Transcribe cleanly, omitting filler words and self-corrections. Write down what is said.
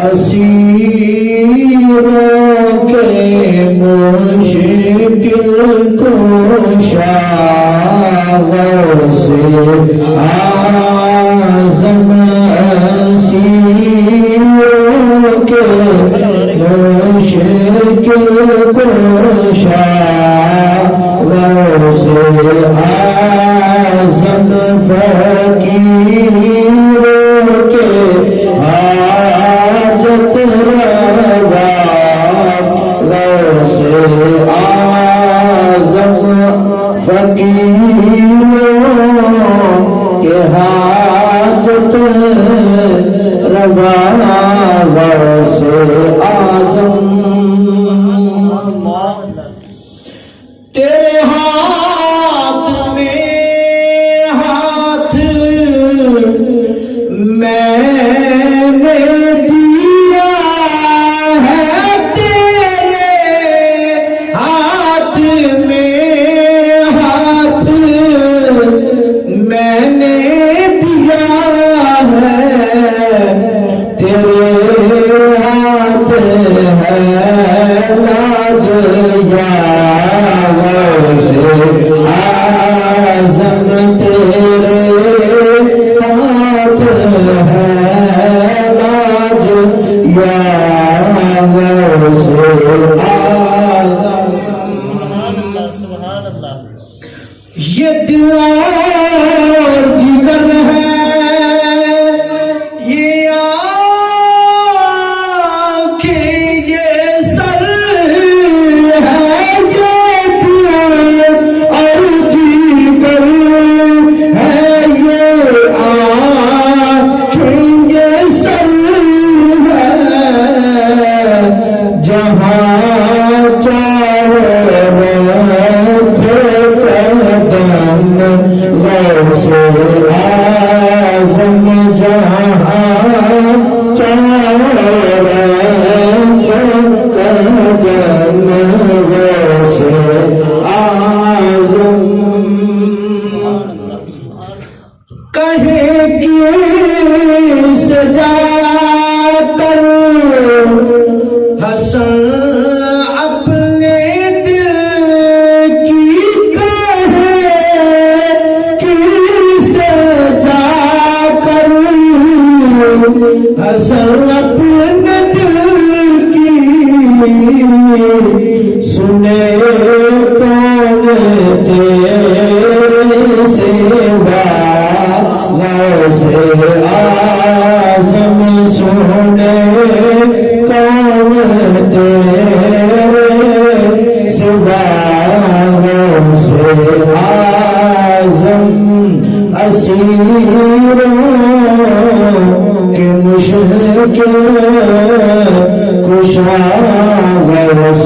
اسیروں کے مشکل کشا غوث اعظم اسیروں کے مشکل کشا غوث اعظم فقیروں کے حاجت روا غوث اعظم فقیروں کے حاجت روا غوث اعظم تیرے ہاتھ میں ہاتھ میں نے دیا ہے تیرے ہاتھ میں ہاتھ میں نے دیا ہے تیرے ہاتھ ہے لاج یا غوث اعظم تیرے ہاتھ ہے لاج یا غوث اعظم یہ دل اور جگر ہے یہ آنکھیں یہ سر ہے یہ دل اور جگر ہے یہ آنکھیں یہ سر ہے جہاں چاروں قدم غوث اعظم جہاں چاروں قدم غوث اعظم کہے کس جا کر حسن اپنے دل کی کہے کس جا کر حسن اپنے دل کی سنے کون تیرے سوا غوث اعظم سنے کون تیرے سوا غوث اعظم اسیروں کے مشکل کشا غوث